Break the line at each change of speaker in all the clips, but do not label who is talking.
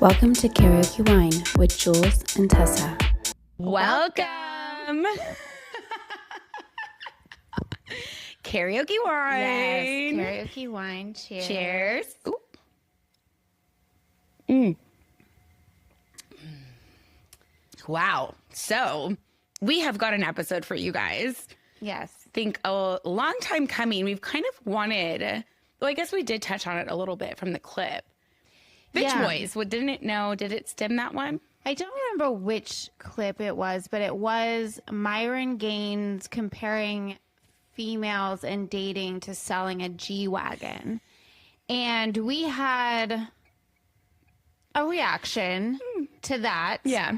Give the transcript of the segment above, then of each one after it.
Welcome to Karaoke Wine with Jules and Tessa.
Welcome. Karaoke wine.
Yes, karaoke wine. Cheers.
Cheers. Ooh. Wow. So we have got an episode for you guys.
Yes.
Think a long time coming. We've kind of wanted, well, I guess we did touch on it a little bit from the clip. Bitch Boys. What didn't it know? Did it stem that one?
I don't remember which clip it was, but it was Myron Gaines comparing females and dating to selling a G-Wagon. And we had a reaction to that.
Yeah.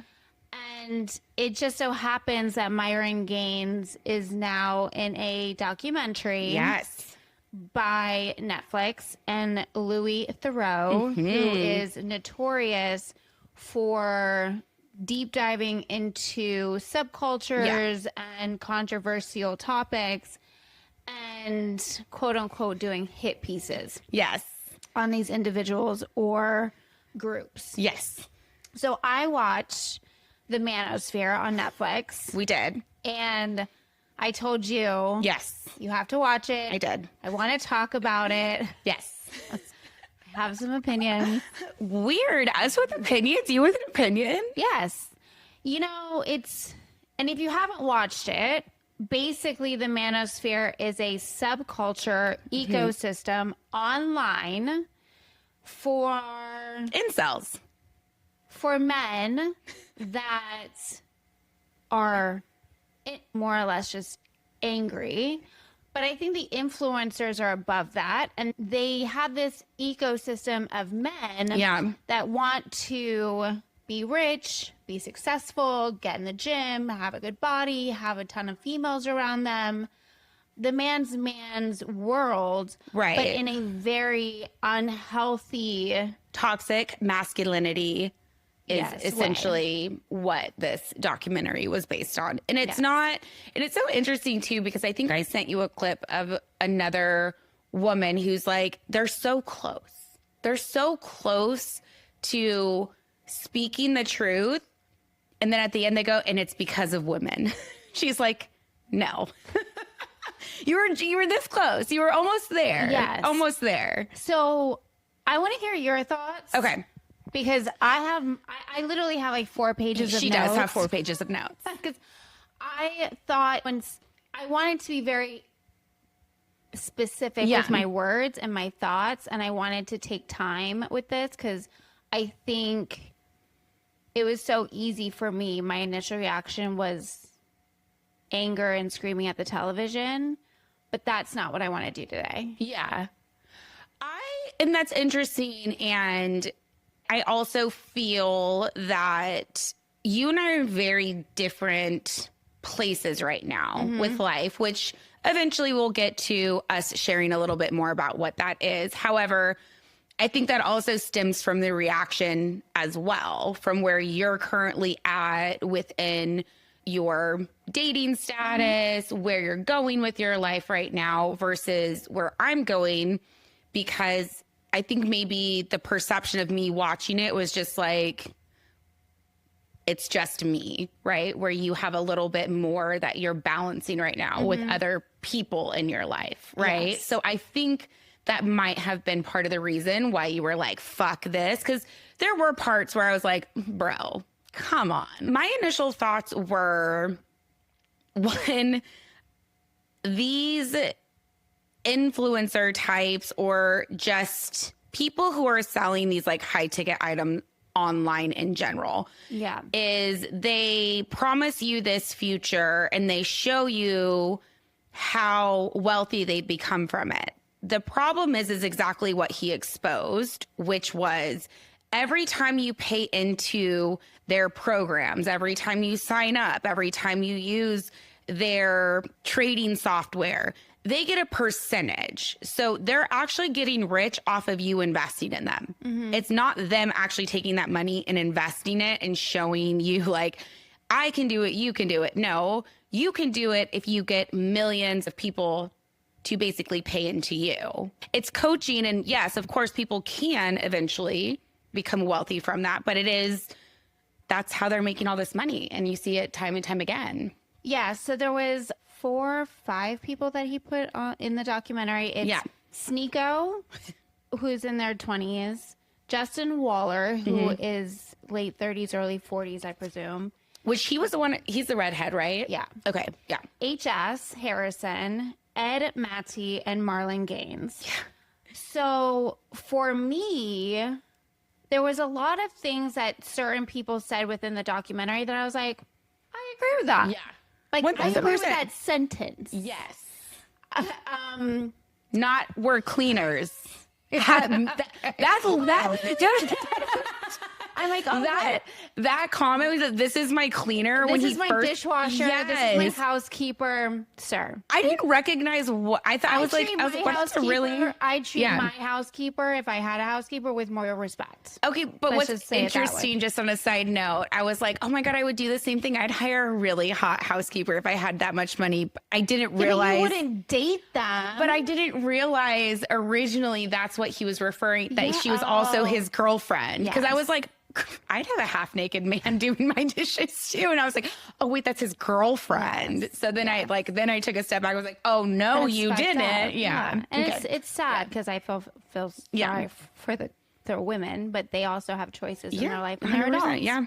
And it just so happens that Myron Gaines is now in a documentary.
Yes.
By Netflix, and Louis Theroux, who is notorious for deep diving into subcultures and controversial topics and quote unquote doing hit pieces.
Yes.
On these individuals or groups.
Yes.
So I watched The Manosphere on Netflix.
We did.
And I told you.
Yes.
You have to watch it.
I did.
I want to talk about it.
Yes.
I have some opinions.
Weird. Us with opinions? You with an opinion?
Yes. You know, and if you haven't watched it, basically the Manosphere is a subculture ecosystem online for
Incels.
For men that are more or less just angry. But I think the influencers are above that. And they have this ecosystem of men that want to be rich, be successful, get in the gym, have a good body, have a ton of females around them. The man's world,
right?
But in a very unhealthy,
toxic masculinity is essentially what this documentary was based on. And it's not, and it's so interesting too, because I think I sent you a clip of another woman who's like, they're so close. They're so close to speaking the truth. And then at the end they go, and it's because of women. She's like, no. You were this close. You were almost there.
Yes.
Almost there.
So I want to hear your thoughts.
Okay.
Because I literally have like 4 pages of notes.
She does have 4 pages of notes.
Because I thought I wanted to be very specific with my words and my thoughts. And I wanted to take time with this because I think it was so easy for me. My initial reaction was anger and screaming at the television. But that's not what I want to do today.
Yeah. And that's interesting. And I also feel that you and I are in very different places right now with life, which eventually we'll get to us sharing a little bit more about what that is. However, I think that also stems from the reaction as well, from where you're currently at within your dating status, where you're going with your life right now versus where I'm going, because I think maybe the perception of me watching it was just like, it's just me, right? Where you have a little bit more that you're balancing right now with other people in your life, right?
Yes.
So I think that might have been part of the reason why you were like, fuck this. Because there were parts where I was like, bro, come on. My initial thoughts were, when these influencer types or just people who are selling these like high ticket items online in general, is they promise you this future and they show you how wealthy they become from it. The problem is exactly what he exposed, which was every time you pay into their programs, every time you sign up, every time you use their trading software, they get a percentage. So they're actually getting rich off of you investing in them. It's not them actually taking that money and investing it and showing you like, I can do it, you can do it. No, you can do it if you get millions of people to basically pay into you. It's coaching. And yes, of course, people can eventually become wealthy from that. But that's how they're making all this money. And you see it time and time again.
Yeah. So there was 4 or 5 people that he put on in the documentary. It's Sneako, who's in their 20s. Justin Waller, who is late 30s, early 40s, I presume.
Which he was the one, he's the redhead, right?
Yeah.
Okay, yeah.
H.S. Harrison, Ed Matty, and Myron Gaines. Yeah. So for me, there was a lot of things that certain people said within the documentary that I was like, I agree with that.
Yeah.
Like,
100%.
I agree with that sentence.
Yes. Not we're cleaners. That's I'm like, oh, that comment was that this is my cleaner.
This is my dishwasher.
Yes.
This is my housekeeper, sir.
I didn't recognize what I thought. I was like, what's really?
I treat my housekeeper, if I had a housekeeper, with more respect.
Okay, but what's interesting, just on a side note, I was like, oh my God, I would do the same thing. I'd hire a really hot housekeeper if I had that much money. I didn't realize.
You wouldn't date them.
But I didn't realize originally that's what he was referring, that she was also his girlfriend. Because I was like, I'd have a half naked man doing my dishes too. And I was like, oh wait, that's his girlfriend. Yes. So then I took a step back. I was like, oh no, that's you didn't. Yeah.
And it's sad because I feel sorry for the women, but they also have choices in their life and they're adults.
Yeah.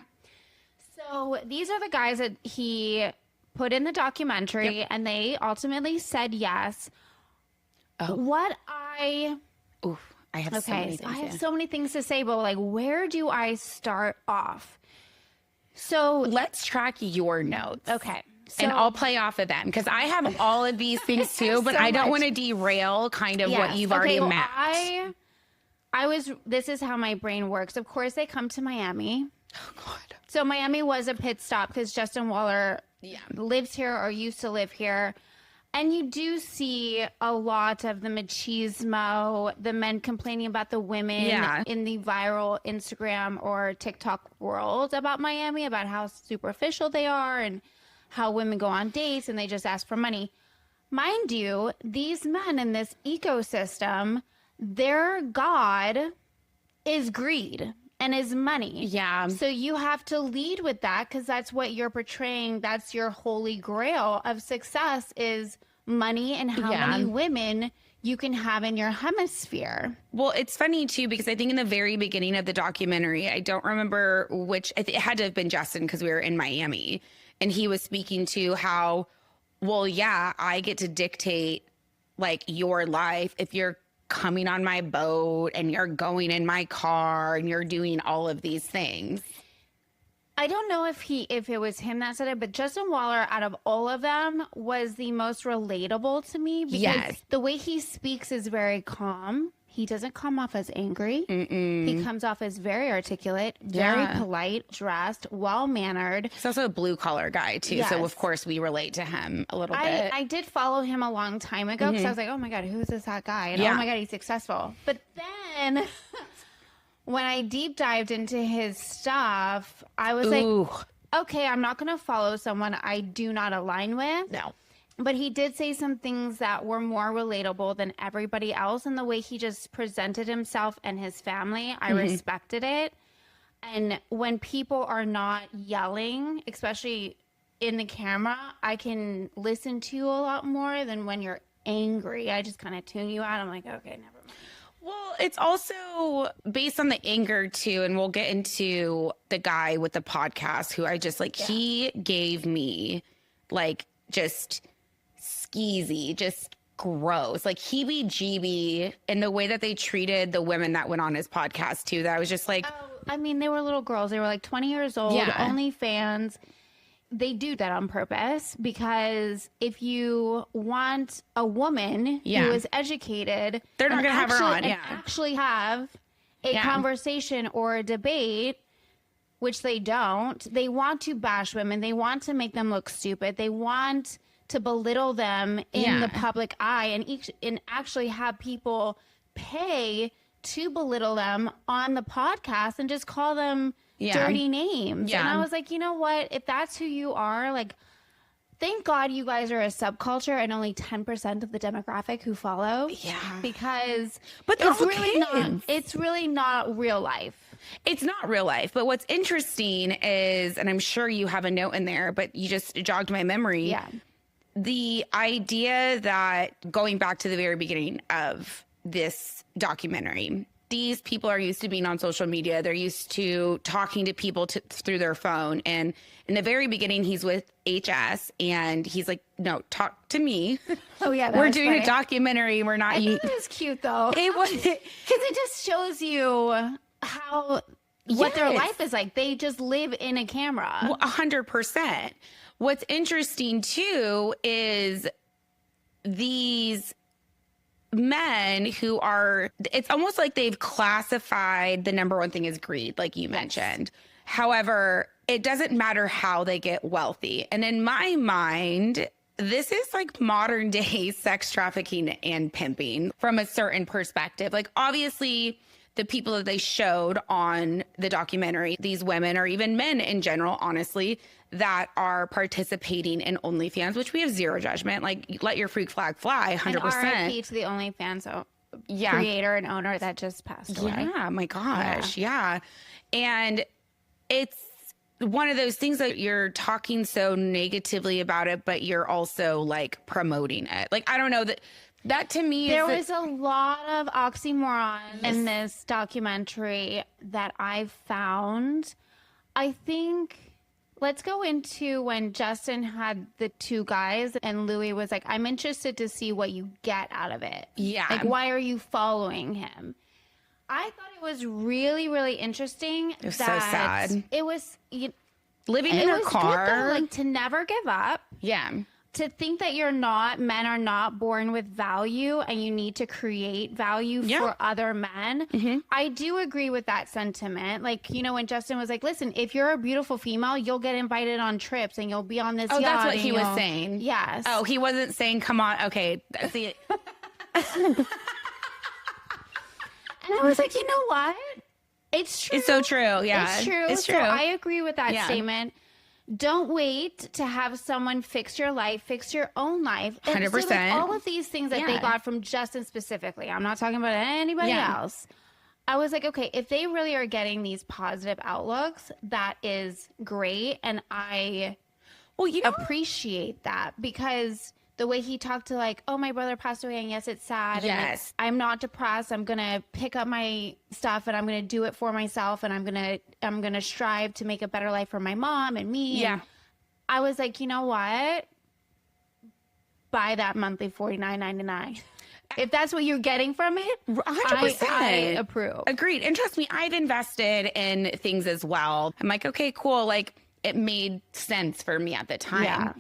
So these are the guys that he put in the documentary and they ultimately said yes. I have so many things to say, but like, where do I start off? So
let's track your notes.
Okay.
And I'll play off of them because I have all of these things too, but I don't want to derail kind of what you've already mapped.
This is how my brain works. Of course, they come to Miami.
Oh God.
So Miami was a pit stop because Justin Waller lives here or used to live here. And you do see a lot of the machismo, the men complaining about the women in the viral Instagram or TikTok world about Miami, about how superficial they are and how women go on dates and they just ask for money. Mind you, these men in this ecosystem, their God is greed and is money.
Yeah.
So you have to lead with that because that's what you're portraying. That's your holy grail of success is money and how many women you can have in your hemisphere.
Well, it's funny too, because I think in the very beginning of the documentary, I don't remember which, it had to have been Justin because we were in Miami and he was speaking to how, well, yeah, I get to dictate like your life if you're coming on my boat and you're going in my car and you're doing all of these things.
I don't know if it was him that said it, but Justin Waller, out of all of them, was the most relatable to me because the way he speaks is very calm. He doesn't come off as angry. He comes off as very articulate, very polite, dressed, well-mannered.
He's also a blue-collar guy, too, so of course we relate to him a little bit.
I did follow him a long time ago because I was like, oh my God, who is this hot guy? And oh my God, he's successful. But then when I deep dived into his stuff, I was like, okay, I'm not going to follow someone I do not align with.
No.
But he did say some things that were more relatable than everybody else. And the way he just presented himself and his family, I respected it. And when people are not yelling, especially in the camera, I can listen to you a lot more than when you're angry. I just kind of tune you out. I'm like, okay, never mind.
Well, it's also based on the anger too, and we'll get into the guy with the podcast who I just he gave me like just skeezy, just gross, like heebie-jeebie in the way that they treated the women that went on his podcast too, that I was just like,
I mean, they were little girls. They were like 20 years old, OnlyFans. They do that on purpose because if you want a woman who is educated,
they're not going to have her on.
Actually have a conversation or a debate, which they don't. They want to bash women. They want to make them look stupid. They want to belittle them in the public eye and actually have people pay to belittle them on the podcast and just call them dirty names.
Yeah.
And I was like, you know what? If that's who you are, like, thank God you guys are a subculture and only 10% of the demographic who follow.
Yeah.
Because
But they're
it's
all
really
kids.
not, it's really not real life.
It's not real life. But what's interesting is, and I'm sure you have a note in there, but you just jogged my memory.
Yeah.
The idea that, going back to the very beginning of this documentary, these people are used to being on social media. They're used to talking to people through their phone. And in the very beginning, he's with HS and he's like, no, talk to me.
Oh, yeah.
We're doing a documentary. We're not.
I think it was cute, though.
It was.
Because it just shows you what their
Yes.
life is like. They just live in a camera.
100%. What's interesting, too, is these men who are, it's almost like they've classified the number one thing as greed, like you mentioned. However, it doesn't matter how they get wealthy. And in my mind, this is like modern day sex trafficking and pimping from a certain perspective. Like, obviously, the people that they showed on the documentary, these women or even men in general, honestly, that are participating in OnlyFans, which we have zero judgment. Like, let your freak flag fly, 100%.
And RIP to the OnlyFans creator and owner that just passed away.
Yeah, my gosh. Yeah. And it's one of those things that you're talking so negatively about it, but you're also like promoting it. Like, I don't know, that to me
There
is
was a lot of oxymoron in this documentary that I found. I think, let's go into when Justin had the two guys and Louis was like, I'm interested to see what you get out of it.
Yeah.
Like, why are you following him? I thought it was really, really interesting.
It was so sad.
It was
living
it
in a
was
car.
good though, like, to never give up.
Yeah.
To think that men are not born with value and you need to create value for other men.
Mm-hmm.
I do agree with that sentiment. Like, when Justin was like, listen, if you're a beautiful female, you'll get invited on trips and you'll be on this yacht.
Oh, that's what
and
he was saying.
Yes.
Oh, he wasn't saying, come on. Okay. See it.
And I was like, you know what? It's true.
It's so true. Yeah.
It's true.
It's true.
So I agree with that
Yeah.
statement. Don't wait to have someone fix your life, fix your own life. And
100%.
So, like, all of these things that they
Yeah.
got from Justin specifically, I'm not talking about anybody else. I was like, okay, if they really are getting these positive outlooks, that is great. And I appreciate that, because the way he talked to, like, oh, my brother passed away and yes, it's sad.
Yes.
And, like, I'm not depressed. I'm going to pick up my stuff and I'm going to do it for myself. And I'm going to strive to make a better life for my mom and me.
Yeah.
And I was like, you know what? Buy that monthly $49.99. If that's what you're getting from it,
100%.
I approve.
Agreed. And trust me, I've invested in things as well. I'm like, okay, cool. Like, it made sense for me at the time.
Yeah.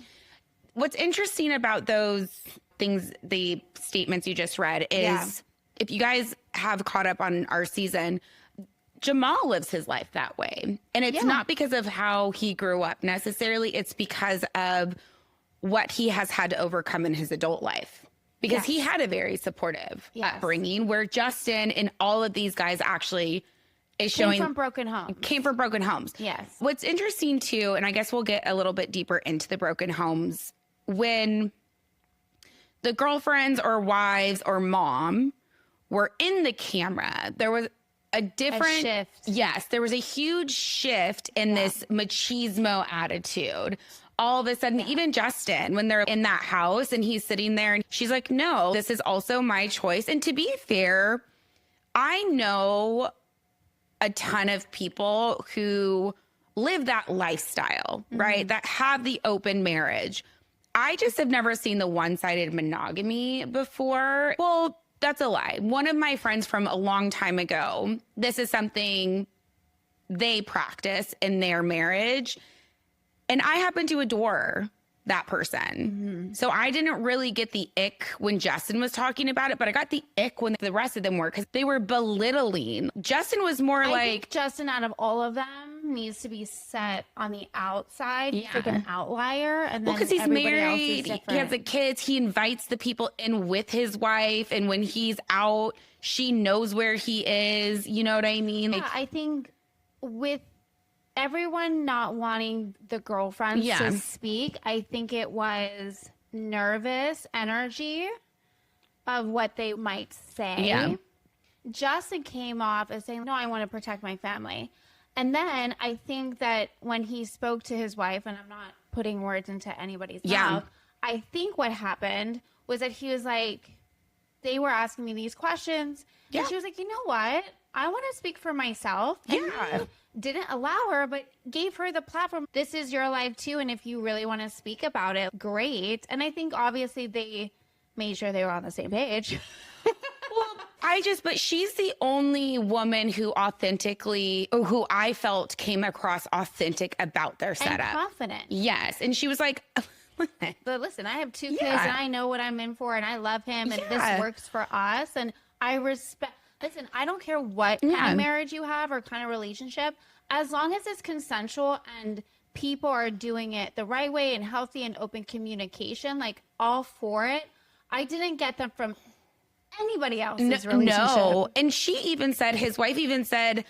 What's interesting about those things, the statements you just read, is if you guys have caught up on our season, Jamal lives his life that way. And it's not because of how he grew up necessarily. It's because of what he has had to overcome in his adult life. Because he had a very supportive upbringing, where Justin and all of these guys actually is showing
Came from broken homes.
Yes.
Yes.
What's interesting too, and I guess we'll get a little bit deeper into the broken homes, when the girlfriends or wives or mom were in the camera, there was a different
shift.
Yes, there was a huge shift in this machismo attitude. All of a sudden, even Justin, when they're in that house and he's sitting there and she's like, no, this is also my choice. And to be fair, I know a ton of people who live that lifestyle, right? That have the open marriage. I just have never seen the one-sided monogamy before. Well, that's a lie. One of my friends from a long time ago, this is something they practice in their marriage. And I happen to adore that person. So I didn't really get the ick when Justin was talking about it, but I got the ick when the rest of them were, because they were belittling. Justin was more
I
like,
think Justin, out of all of them, needs to be set on the outside.
Yeah.
He's like an outlier. And then
because he's
everybody else is
married,
different.
he has the kids, he invites the people in with his wife. And when he's out, she knows where he is. You know what I mean?
Yeah, I think with everyone not wanting the girlfriends to speak, I think it was nervous energy of what they might say.
Yeah.
Justin came off as saying, no, I want to protect my family. And then I think that when he spoke to his wife, and I'm not putting words into anybody's mouth, I think what happened was that he was like, they were asking me these questions.
Yeah.
And she was like, you know what? I want to speak for myself. And
Yeah.
he didn't allow her, but gave her the platform. This is your life too. And if you really want to speak about it, great. And I think obviously they made sure they were on the same page.
But she's the only woman who who I felt came across authentic about their setup.
And confident.
Yes. And she was like,
but listen, I have 2 kids and I know what I'm in for and I love him and this works for us. And I respect, listen, I don't care what kind of marriage you have or kind of relationship, as long as it's consensual and people are doing it the right way and healthy and open communication, like all for it. I didn't get them from anybody else's relationship.
No. And his wife even said,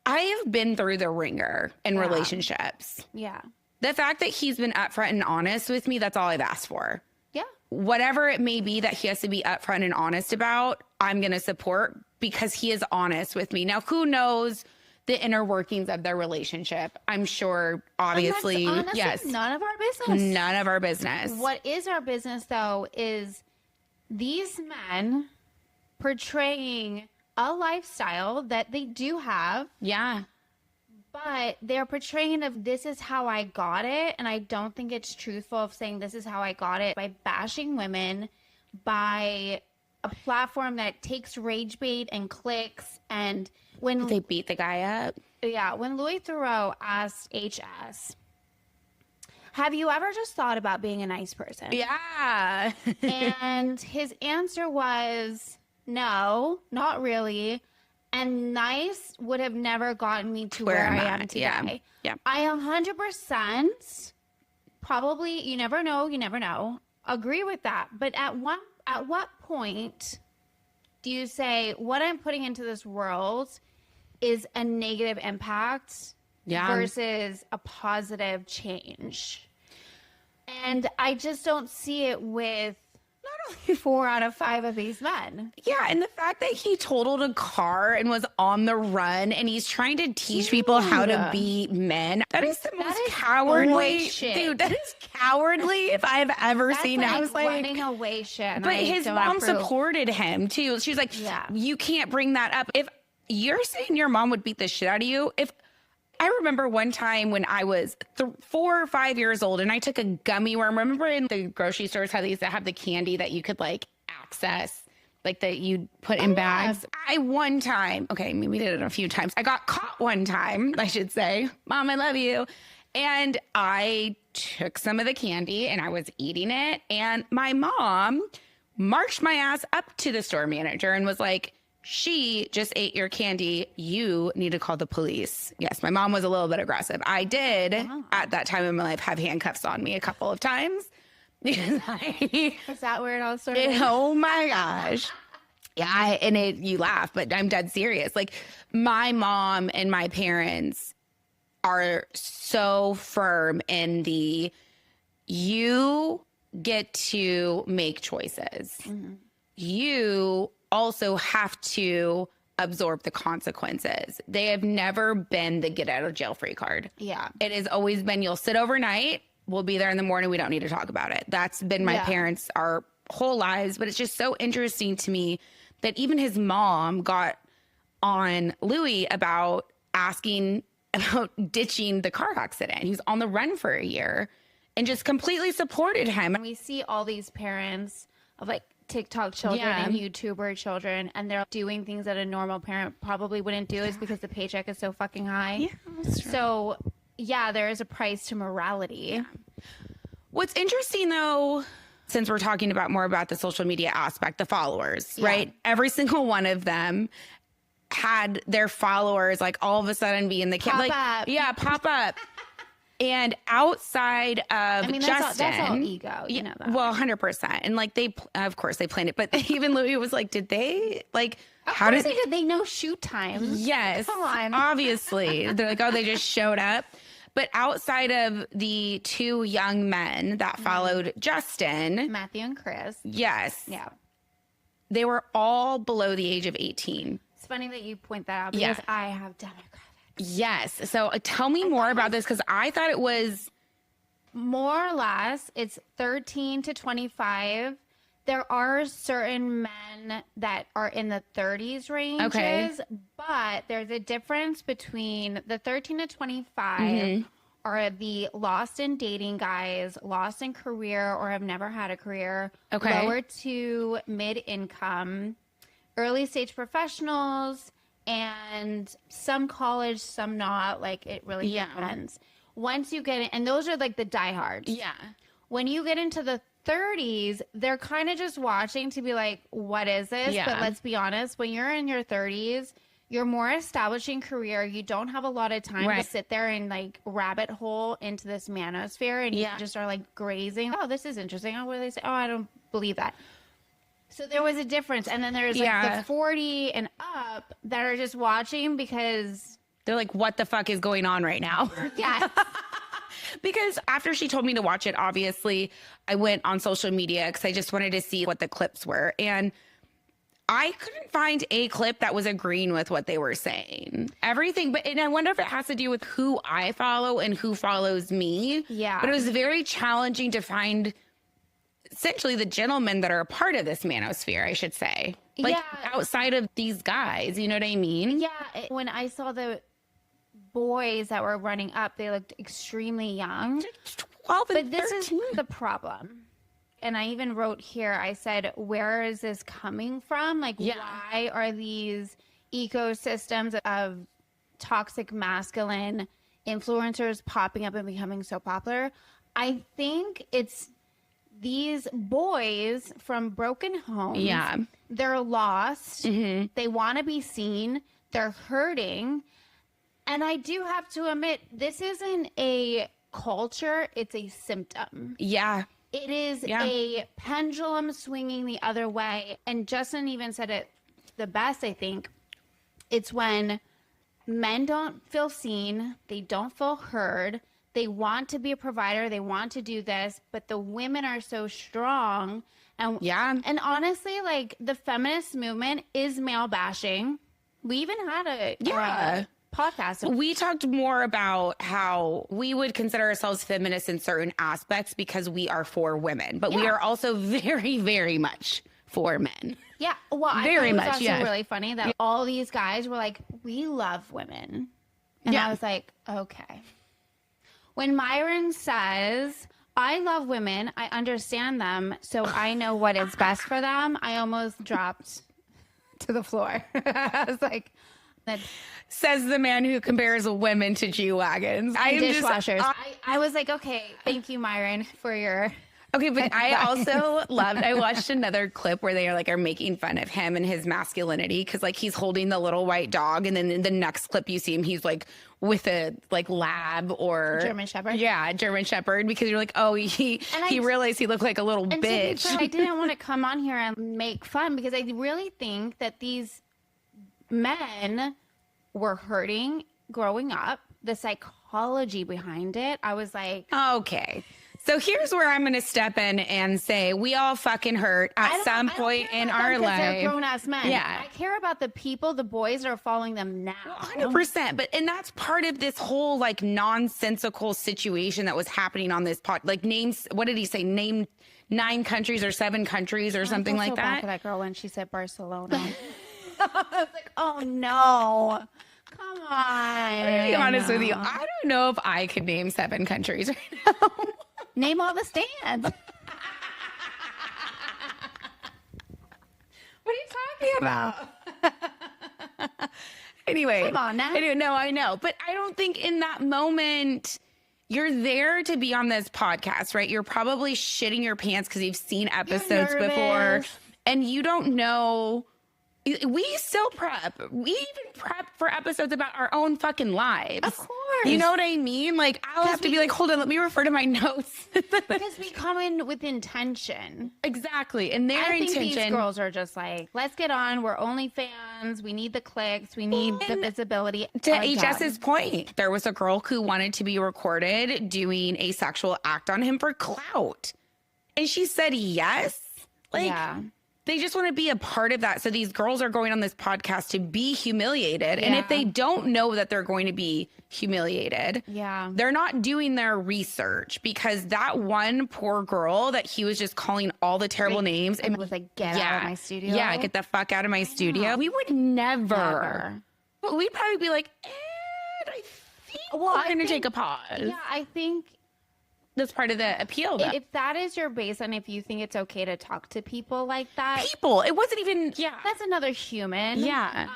I have been through the ringer in relationships.
Yeah.
The fact that he's been upfront and honest with me, that's all I've asked for.
Yeah.
Whatever it may be that he has to be upfront and honest about, I'm going to support because he is honest with me. Now, who knows the inner workings of their relationship? I'm sure, obviously,
honestly,
yes.
None of our business.
None of our business.
What is our business, though, is these men portraying a lifestyle that they do have.
Yeah.
But they're portraying of this is how I got it. And I don't think it's truthful of saying this is how I got it by bashing women, by a platform that takes rage bait and clicks. And when
they beat the guy up.
Yeah. When Louis Theroux asked HS, have you ever just thought about being a nice person?
Yeah.
And his answer was, no, not really. And nice would have never gotten me to where I am today.
Yeah.
I 100% probably, you never know, agree with that. But at what point do you say what I'm putting into this world is a negative impact versus a positive change? And I just don't see it with not only 4 out of 5 of these men.
Yeah, and the fact that he totaled a car and was on the run and he's trying to teach people how to be men. That is the most cowardly shit. Dude, that is cowardly if I've ever seen it. I was like
running away shit.
But his mom supported him too. She was like, you can't bring that up. If you're saying your mom would beat the shit out of you, I remember one time when I was 4 or 5 years old and I took a gummy worm. Remember in the grocery stores how they used to have the candy that you could like access, like that you'd put in bags? I one time, okay, maybe we did it a few times. I got caught one time, I should say. Mom, I love you. And I took some of the candy and I was eating it. And my mom marched my ass up to the store manager and was like, she just ate your candy. You need to call the police. Yes, my mom was a little bit aggressive. I did, at that time in my life, have handcuffs on me a couple of times.
Is that where it all started?
Oh my gosh. Yeah, you laugh, but I'm dead serious. Like, my mom and my parents are so firm in you get to make choices. Mm-hmm. You also have to absorb the consequences. They have never been the get out of jail free card.
Yeah.
It has always been, you'll sit overnight. We'll be there in the morning. We don't need to talk about it. That's been my parents our whole lives. But it's just so interesting to me that even his mom got on Louis about asking about ditching the car accident. He was on the run for a year and just completely supported him.
And we see all these parents of like TikTok children and YouTuber children, and they're doing things that a normal parent probably wouldn't do is because the paycheck is so fucking high. Yeah, that's true. So there is a price to morality. Yeah.
What's interesting though, since we're talking about more about the social media aspect, the followers, right? Every single one of them had their followers like all of a sudden be in the
Pop up.
Yeah, pop up. And outside of Justin,
that's all ego, you know that.
Well, 100%. And like of course they planned it, but even Louis was like, did they like?
How did they know shoot times?
Yes,
come on.
Obviously, they're like, oh, they just showed up. But outside of the two young men that followed Justin,
Matthew and Chris,
yes,
yeah,
they were all below the age of 18.
It's funny that you point that out because I have demographics.
Yes. So tell me more about this because I thought it was
more or less it's 13 to 25. There are certain men that are in the 30s ranges, but there's a difference between the 13 to 25 are the lost in dating guys, lost in career or have never had a career, lower to mid-income, early stage professionals, and some college, some not. Like, it really depends. Once you get in, and those are like the diehards.
Yeah.
When you get into the 30s, they're kind of just watching to be like, what is this?
Yeah.
But let's be honest, when you're in your 30s, you're more establishing career. You don't have a lot of time to sit there and like rabbit hole into this manosphere, and you just are like grazing. Oh, this is interesting. Oh, what do they say? Oh, I don't believe that. So there was a difference. And then there's like the 40 and up that are just watching because
they're like, what the fuck is going on right now?
Yeah.
Because after she told me to watch it, obviously I went on social media because I just wanted to see what the clips were. And I couldn't find a clip that was agreeing with what they were saying. Everything. And I wonder if it has to do with who I follow and who follows me.
Yeah.
But it was very challenging to find essentially the gentlemen that are a part of this manosphere, I should say. Like outside of these guys, you know what I mean?
Yeah. When I saw the boys that were running up, they looked extremely young.
12 and
But this
13.
is the problem. And I even wrote here, I said, where is this coming from? Like, why are these ecosystems of toxic masculine influencers popping up and becoming so popular? I think it's these boys from broken homes.
Yeah.
They're lost. They want to be seen. They're hurting. And I do have to admit, this isn't a culture. It's a symptom.
Yeah.
It is a pendulum swinging the other way. And Justin even said it the best, I think. It's when men don't feel seen. They don't feel heard. They want to be a provider. They want to do this. But the women are so strong. And honestly, like, the feminist movement is male bashing. We even had a podcast.
We talked more about how we would consider ourselves feminists in certain aspects because we are for women, but we are also very, very much for men.
Yeah. Well,
very
I thought
much.
It was also really funny that all these guys were like, we love women. And I was like, okay. When Myron says, I love women, I understand them, so I know what is best for them, I almost dropped to the floor. I was like,
says the man who compares women to G-Wagons.
Dishwashers. I was like, okay, thank you, Myron, for your...
Okay, but I also I watched another clip where they are making fun of him and his masculinity because like he's holding the little white dog, and then in the next clip you see him, he's like with a like lab or
German Shepherd.
Yeah, German Shepherd, because you're like, oh, he realized he looked like a little bitch.
I didn't want to come on here and make fun because I really think that these men were hurting growing up. The psychology behind it, I was like,
okay. So here's where I'm going to step in and say we all fucking hurt at some point in our life.
They're grown-ass men.
Yeah.
I care about the people, the boys that are following them now.
100%. And that's part of this whole like nonsensical situation that was happening on this pod. Like names, what did he say? Name 9 countries or 7 countries or something like
so
that.
Bad for that girl when she said Barcelona. I was like, oh no. Come on.
To be honest with you, I don't know if I could name 7 countries right now.
Name all the stands. What
are you talking about? Anyway.
Come on now.
No, I know. But I don't think in that moment you're there to be on this podcast, right? You're probably shitting your pants because you've seen episodes before and you don't know We still prep. We even prep for episodes about our own fucking lives.
Of course.
You know what I mean? Like, I'll have to be like, hold on, let me refer to my notes.
Because we come in with intention.
Exactly. And their
I think
intention.
these girls are just like, let's get on. We're OnlyFans. We need the clicks. We need the visibility.
To
Our
HS's
God.
point, there was a girl who wanted to be recorded doing a sexual act on him for clout. And she said yes. Like,
Yeah.
they just want to be a part of that. So these girls are going on this podcast to be humiliated. And if they don't know that they're going to be humiliated, they're not doing their research, because that one poor girl that he was just calling all the terrible names
and was like, get out of my studio.
Yeah, get the fuck out of my studio. We would never. Well, we'd probably be like, I think we're going to take a pause.
Yeah, I think
that's part of the appeal, though.
if that is your base, and if you think it's okay to talk to people like that,
it wasn't even,
that's another human.
Yeah.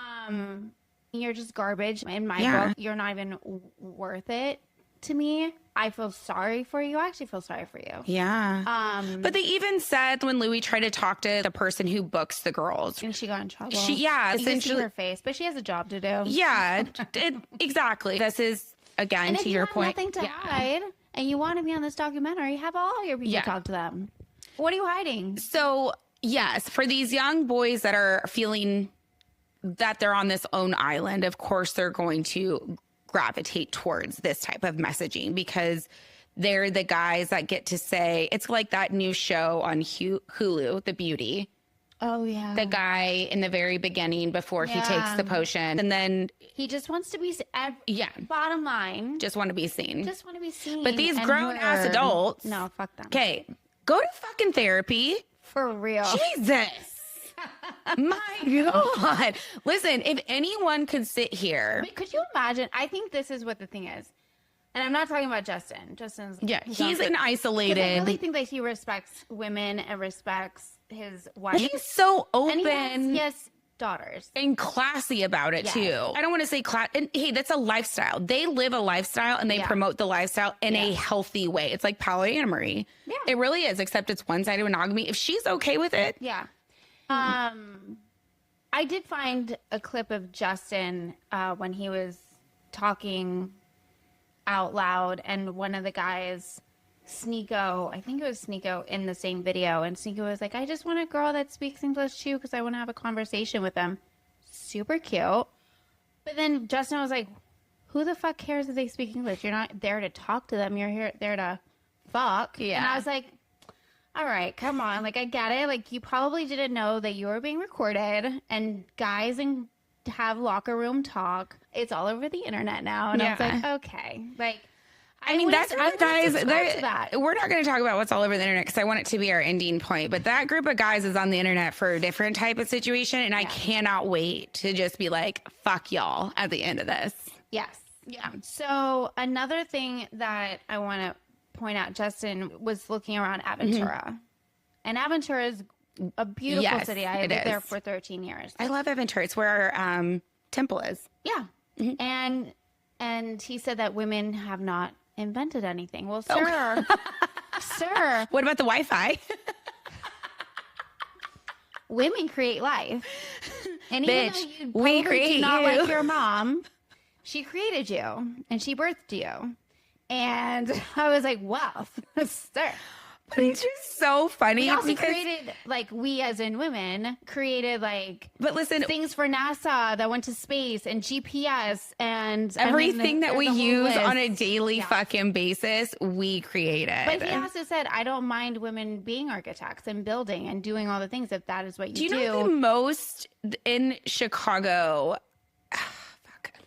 You're just garbage. In my book, you're not even worth it to me. I feel sorry for you. I actually feel sorry for you.
Yeah. But they even said when Louis tried to talk to the person who books the girls,
and she got in trouble.
Essentially,
you can see her face, but she has a job to do.
Yeah, exactly. This is, again,
and
to your point.
Nothing to hide, and you want to be on this documentary, have all your people talk to them. What are you hiding?
So, yes, for these young boys that are feeling that they're on this own island, of course, they're going to gravitate towards this type of messaging, because they're the guys that get to say, it's like that new show on Hulu, The Beauty.
Oh, yeah.
The guy in the very beginning before he takes the potion. And then
he just wants to be, bottom line.
Just want to be seen.
Just want to be seen.
But these grown-ass adults.
No, fuck them.
Okay, go to fucking therapy.
For real.
Jesus. My God. Listen, if anyone could sit here.
Wait, could you imagine? I think this is what the thing is. And I'm not talking about Justin. Justin's.
Yeah, he's an isolated.
I really think that he respects women and respects his wife.
He's so open.
And he has daughters.
And classy about it, too. I don't want to say class. And hey, that's a lifestyle. They live a lifestyle, and they promote the lifestyle in a healthy way. It's like polyamory. Yeah. It really is, except it's one-sided monogamy. If she's okay with it.
Yeah. I did find a clip of Justin when he was talking out loud, and one of the guys, Sneako, I think it was Sneako, in the same video, and Sneako was like, I just want a girl that speaks English too, because I want to have a conversation with them. Super cute. But then Justin was like, who the fuck cares if they speak English? You're not there to talk to them. You're there to fuck. Yeah. And I was like, all right, come on. Like, I get it. Like, you probably didn't know that you were being recorded, and guys have locker room talk. It's all over the internet now. And I was like, okay. Like,
I mean, that's guys. We're not going to talk about what's all over the internet, because I want it to be our ending point. But that group of guys is on the internet for a different type of situation. And I cannot wait to just be like, fuck y'all at the end of this.
Yes. Yeah. So another thing that I want to point out, Justin was looking around Aventura. And Aventura is a beautiful city. I lived there for 13 years.
I love Aventura. It's where our temple is.
Yeah. And he said that women have not invented anything. Well, sir, sir.
What about the Wi-Fi?
Women create life. And
Bitch,
even though
we create
do not
you.
like your mom, she created you and she birthed you. And I was like, wow, sir.
But it's just so funny.
We also
because
created, like, we as in women created, like,
but listen,
things for NASA that went to space and GPS and
everything that we use on a daily fucking basis, we created.
But he also said, I don't mind women being architects and building and doing all the things if that is what you do.
Do you know the most in Chicago?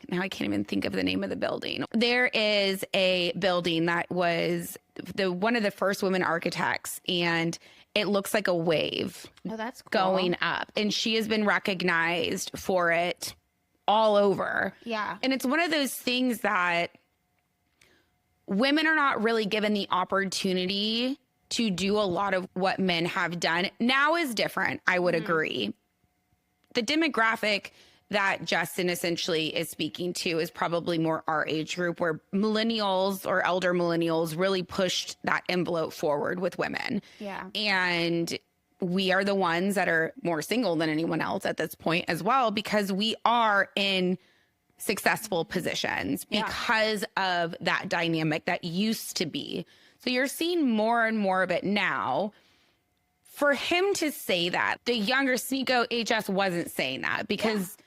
Now I can't even think of the name of the building. There is a building that was one of the first women architects, and it looks like a wave
that's cool.
going up. And she has been recognized for it all over.
Yeah.
And it's one of those things that women are not really given the opportunity to do a lot of what men have done. Now is different, I would agree. The demographic that Justin essentially is speaking to is probably more our age group, where millennials or elder millennials really pushed that envelope forward with women.
Yeah.
And we are the ones that are more single than anyone else at this point as well, because we are in successful positions because of that dynamic that used to be. So you're seeing more and more of it now. For him to say that, the younger Sneako HS wasn't saying that because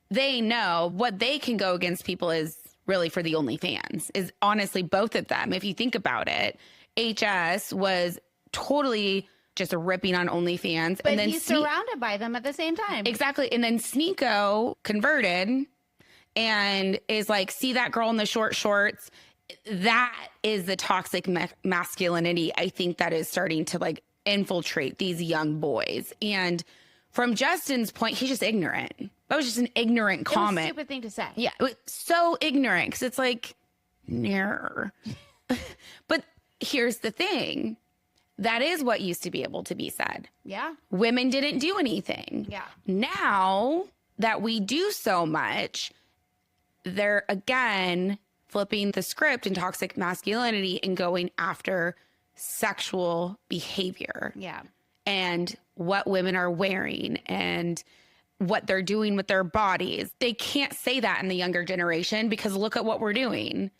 they know what they can go against people is really for the OnlyFans, is honestly both of them. If you think about it, HS was totally just ripping on OnlyFans.
But
and then
he's surrounded by them at the same time.
Exactly. And then Sneako converted and is like, see that girl in the short shorts? That is the toxic masculinity, I think, that is starting to like infiltrate these young boys. And from Justin's point, he's just ignorant. That was just an ignorant comment.
It was a stupid thing to say.
Yeah, it was so ignorant because it's like, nah. But here's the thing. That is what used to be able to be said.
Yeah.
Women didn't do anything.
Yeah.
Now that we do so much, they're again flipping the script in toxic masculinity and going after sexual behavior.
Yeah.
And what women are wearing and what they're doing with their bodies. They can't say that in the younger generation because look at what we're doing.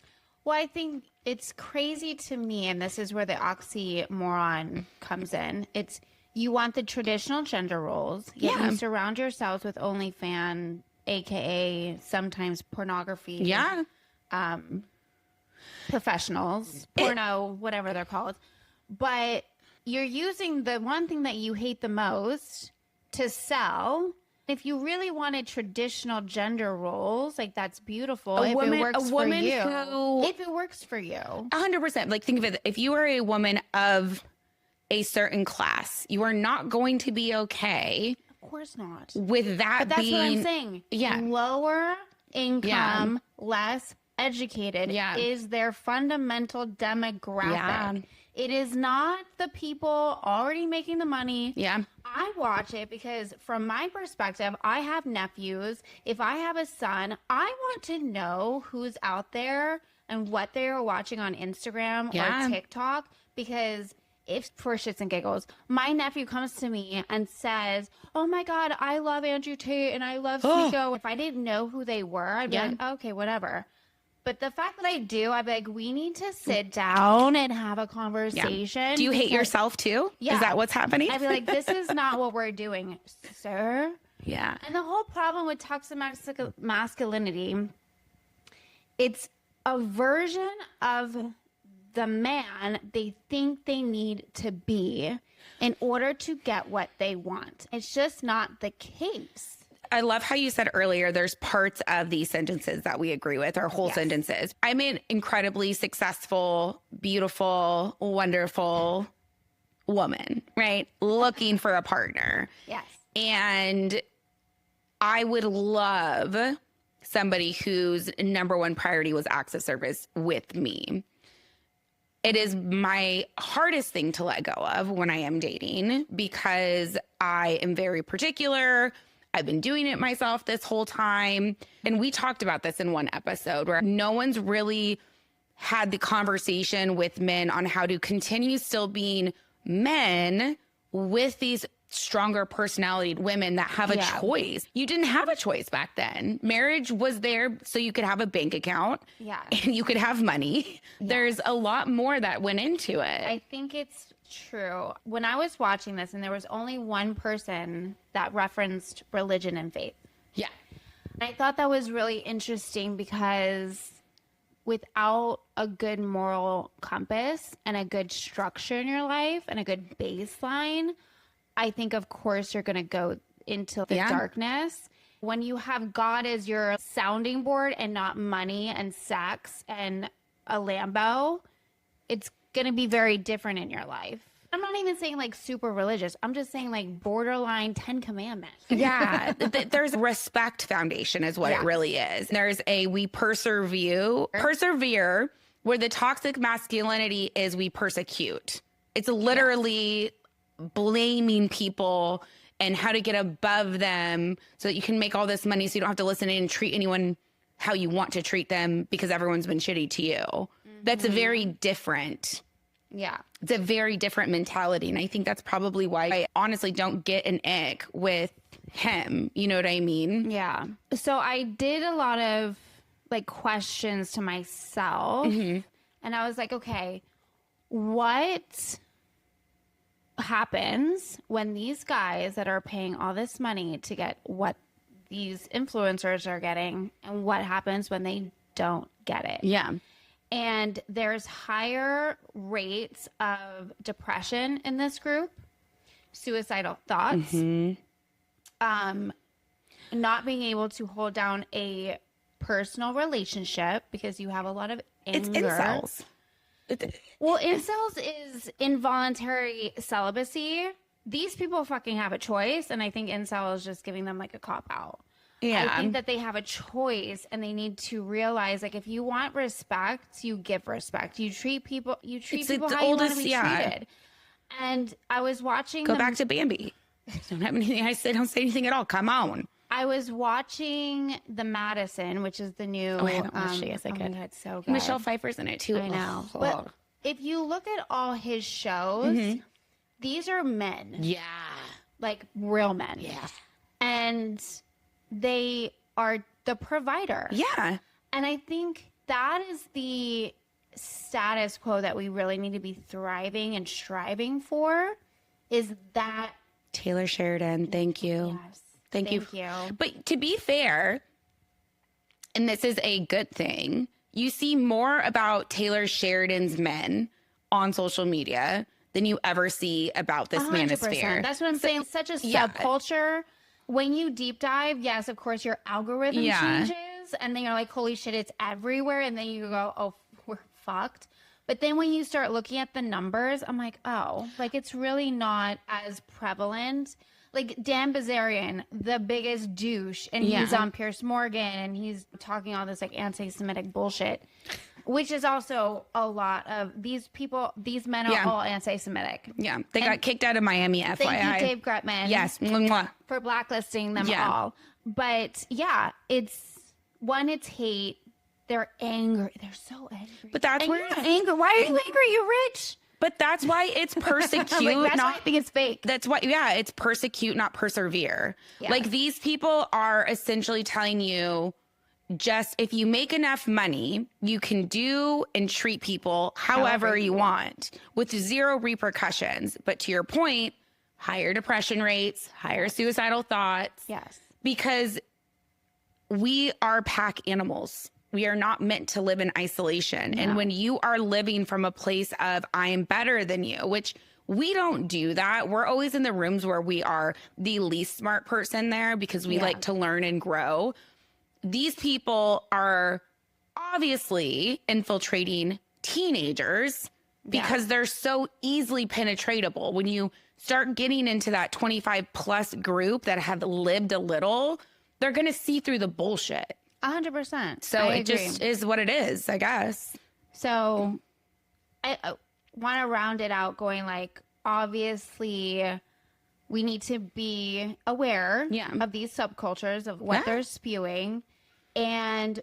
Well, I think it's crazy to me, and this is where the oxymoron comes in. It's you want the traditional gender roles, yet you surround yourselves with OnlyFans, aka sometimes pornography.
Yeah.
Professionals, porno, whatever they're called. But you're using the one thing that you hate the most to sell. If you really wanted traditional gender roles, like that's beautiful. If it works for you. If it works for you.
100%. Like think of it. If you are a woman of a certain class, you are not going to be okay.
Of course not.
With that
but that's
being.
What I'm saying.
Yeah.
Lower income, less educated is their fundamental demographic. Yeah. It is not the people already making the money.
Yeah.
I watch it because from my perspective, I have nephews. If I have a son, I want to know who's out there and what they are watching on Instagram or TikTok, because if for shits and giggles, my nephew comes to me and says, oh my God, I love Andrew Tate and I love Sneako. If I didn't know who they were, I'd be like, okay, whatever. But the fact that I do, I'd be like, we need to sit down and have a conversation.
Yeah. Do you hate yourself too? Yeah. Is that what's happening?
I'd be like, this is not what we're doing, sir.
Yeah.
And the whole problem with toxic masculinity, it's a version of the man they think they need to be in order to get what they want. It's just not the case.
I love how you said earlier, there's parts of these sentences that we agree with, or whole sentences. I'm an incredibly successful, beautiful, wonderful woman, right? Looking for a partner.
Yes.
And I would love somebody whose number one priority was acts of service with me. It is my hardest thing to let go of when I am dating because I am very particular. I've been doing it myself this whole time. And we talked about this in one episode where no one's really had the conversation with men on how to continue still being men with these stronger personality women that have a choice. You didn't have a choice back then. Marriage was there so you could have a bank account and you could have money. There's a lot more that went into it.
I think it's true. When I was watching this, and there was only one person that referenced religion and faith.
Yeah.
And I thought that was really interesting because without a good moral compass and a good structure in your life and a good baseline, I think, of course, you're going to go into the darkness. When you have God as your sounding board and not money and sex and a Lambo, it's going to be very different in your life. I'm not even saying like super religious. I'm just saying like borderline 10 commandments.
Yeah. There's respect foundation is what it really is. There's a we persevere where the toxic masculinity is we persecute. It's literally blaming people and how to get above them so that you can make all this money so you don't have to listen and treat anyone how you want to treat them because everyone's been shitty to you. That's a very different
Yeah.
It's a very different mentality. And I think that's probably why I honestly don't get an ick with him. You know what I mean?
Yeah. So I did a lot of like questions to myself. And I was like, okay, what happens when these guys that are paying all this money to get what these influencers are getting, and what happens when they don't get it?
Yeah.
And there's higher rates of depression in this group, suicidal thoughts, not being able to hold down a personal relationship because you have a lot of anger.
It's incels.
Well, incels is involuntary celibacy. These people fucking have a choice, and I think incel is just giving them like a cop out.
Yeah.
I think that they have a choice, and they need to realize, like, if you want respect, you give respect. You treat people. You treat people how you want to be treated. And I was watching.
Go back to Bambi. Don't have anything. Don't say anything at all. Come on.
I was watching The Madison, which is the new.
Oh, I haven't watched it. Yes, I could.
It's so good.
Michelle Pfeiffer's in it too.
I know. But if you look at all his shows, these are men.
Yeah.
Like real men.
Yeah.
And they are the provider.
Yeah.
And I think that is the status quo that we really need to be thriving and striving for, is that.
Taylor Sheridan, thank you.
Yes.
Thank you. But to be fair, and this is a good thing, you see more about Taylor Sheridan's men on social media than you ever see about this
100%.
manosphere.
That's what I'm saying. Such a subculture. When you deep dive, yes, of course, your algorithm changes, and then you're like, holy shit, it's everywhere. And then you go, oh, we're fucked. But then when you start looking at the numbers, I'm like, oh, like it's really not as prevalent. Like Dan Bilzerian, the biggest douche, and he's on Piers Morgan, and he's talking all this like anti-Semitic bullshit, which is also a lot of these people. These men are all anti-Semitic.
Yeah, they got kicked out of Miami. FYI.
Thank you, Dave Gretman.
Yes, mwah.
For blacklisting them all. But yeah, it's hate. They're angry. They're so angry.
But that's where
you're angry. Why are you angry? You're rich.
But that's why it's persecute.
Like, that's why I think it's fake.
That's why, it's persecute, not persevere.
Yeah.
Like these people are essentially telling you, just if you make enough money, you can do and treat people however you want with zero repercussions. But to your point, higher depression rates, higher suicidal thoughts.
Yes.
Because we are pack animals. We are not meant to live in isolation. No. And when you are living from a place of I am better than you, which we don't do that. We're always in the rooms where we are the least smart person there because we like to learn and grow. These people are obviously infiltrating teenagers because they're so easily penetratable. When you start getting into that 25 plus group that have lived a little, they're going to see through the bullshit.
100%.
So it just is what it is, I guess.
So I want to round it out going like, obviously we need to be aware of these subcultures, of what they're spewing. And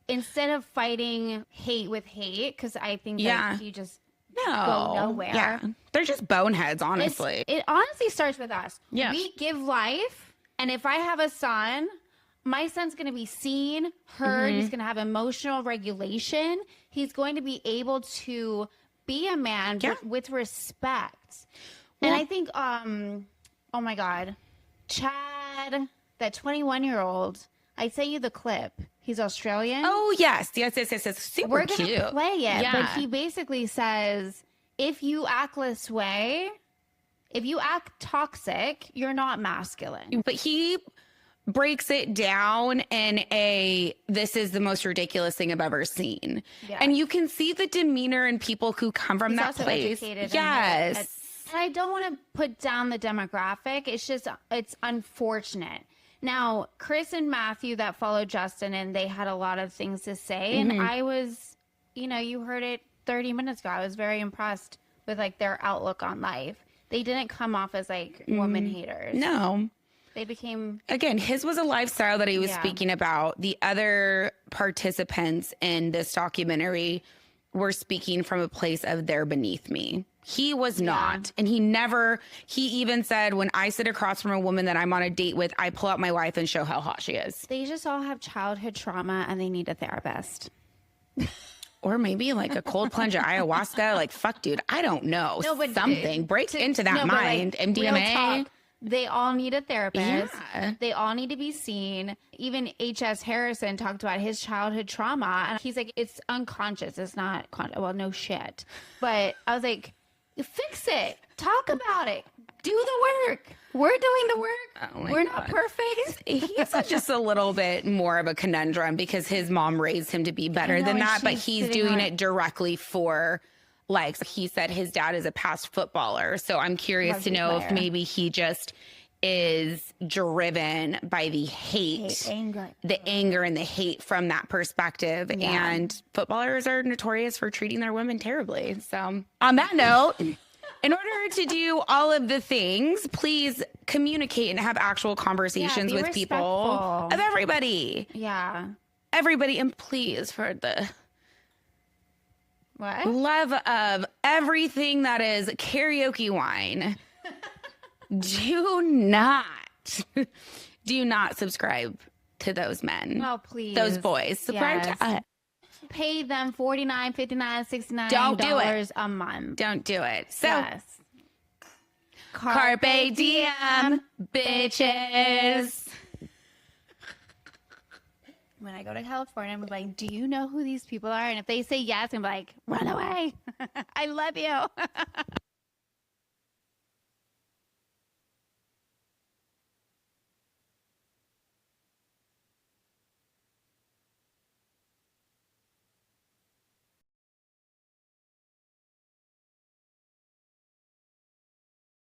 instead of fighting hate with hate, because I think that you just go nowhere.
Yeah. They're just boneheads, honestly.
It honestly starts with us.
Yeah.
We give life. And if I have a son, my son's going to be seen, heard. He's going to have emotional regulation. He's going to be able to be a man with respect. Well, and I think, oh my God, Chad, that 21-year-old, I sent you the clip. He's Australian.
Oh, yes. Yes. Super
We're
cute.
We're going to play it. Yeah. But he basically says, if you act this way, if you act toxic, you're not masculine.
But he breaks it down in this is the most ridiculous thing I've ever seen. Yeah. And you can see the demeanor in people who come from that place. Yes.
And I don't want to put down the demographic. It's unfortunate. Now, Chris and Matthew that followed Justin, and they had a lot of things to say. And I was, you heard it 30 minutes ago. I was very impressed with like their outlook on life. They didn't come off as like woman haters.
No.
They became...
Again, his was a lifestyle that he was speaking about. The other participants in this documentary were speaking from a place of they're beneath me. He was not. And he even said, when I sit across from a woman that I'm on a date with, I pull out my wife and show how hot she is.
They just all have childhood trauma and they need a therapist.
Or maybe like a cold plunge of ayahuasca. Like, fuck, dude, I don't know.
No, but
something. Break into that mind.
Like,
MDMA.
They all need a therapist.
Yeah.
They all need to be seen. Even H.S. Harrison talked about his childhood trauma. And he's like, it's unconscious. It's not, well, no shit. But I was like, fix it. Talk about it. Do the work. We're doing the work.
Oh
We're
God.
not perfect.
He's just a little bit more of a conundrum because his mom raised him to be better than that. But he's doing it directly for, like, he said his dad is a past footballer. So I'm curious to know if maybe he just is driven by the the anger and the hate from that perspective. Yeah. And footballers are notorious for treating their women terribly. So on that note, in order to do all of the things, please communicate and have actual conversations with people, of everybody.
Yeah.
Everybody. And please, for the
what?
love of everything that is karaoke wine, do not subscribe to those men.
Oh, please.
Those boys. Subscribe to us.
Pay them $49, $59, $69
Don't do it.
a month.
Don't do it. So,
yes.
Carpe diem, bitches.
When I go to California, I'm like, do you know who these people are? And if they say yes, I'm like, run away. I love you.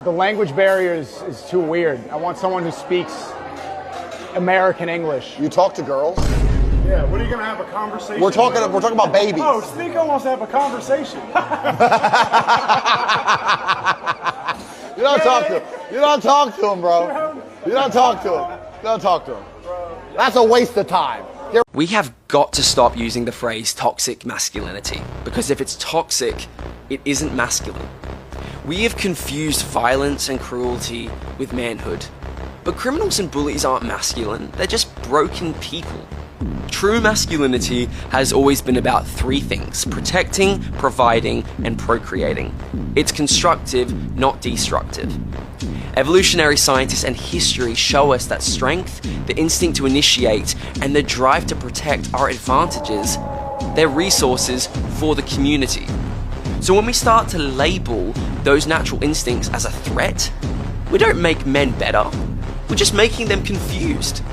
The language barrier is too weird. I want someone who speaks American English.
You talk to girls?
Yeah, what are you gonna have a conversation?
We're talking about babies.
Oh, Sneako wants to have a conversation.
You don't talk to him. You don't talk to him, bro. You don't talk to him. You don't talk to him. That's a waste of time.
We have got to stop using the phrase toxic masculinity, because if it's toxic, it isn't masculine. We have confused violence and cruelty with manhood. But criminals and bullies aren't masculine, they're just broken people. True masculinity has always been about three things: protecting, providing, and procreating. It's constructive, not destructive. Evolutionary scientists and history show us that strength, the instinct to initiate, and the drive to protect are advantages. They're resources for the community. So when we start to label those natural instincts as a threat, we don't make men better, we're just making them confused.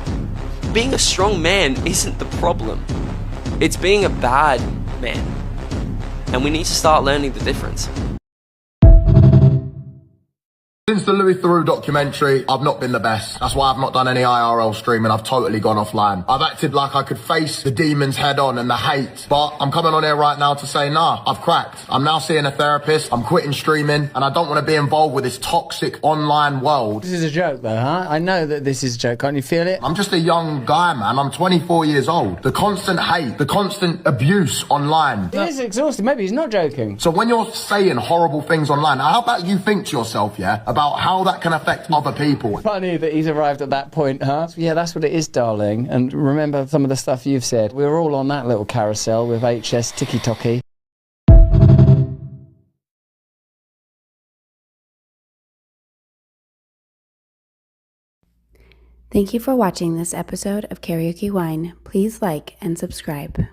Being a strong man isn't the problem. It's being a bad man. And we need to start learning the difference.
Since the Louis Theroux documentary, I've not been the best. That's why I've not done any IRL streaming. I've totally gone offline. I've acted like I could face the demons head on and the hate. But I'm coming on here right now to say, nah, I've cracked. I'm now seeing a therapist. I'm quitting streaming. And I don't want to be involved with this toxic online world.
This is a joke though, huh? I know that this is a joke. Can't you feel it?
I'm just a young guy, man. I'm 24 years old. The constant hate, the constant abuse online.
It is exhausting. Maybe he's not joking.
So when you're saying horrible things online, how about you think to yourself, yeah, about how that can affect other people?
Funny that he's arrived at that point, huh? Yeah, that's what it is, darling. And remember some of the stuff you've said. We were all on that little carousel with HS Tiki-Toki.
Thank you for watching this episode of Karaoke Wine. Please like and subscribe.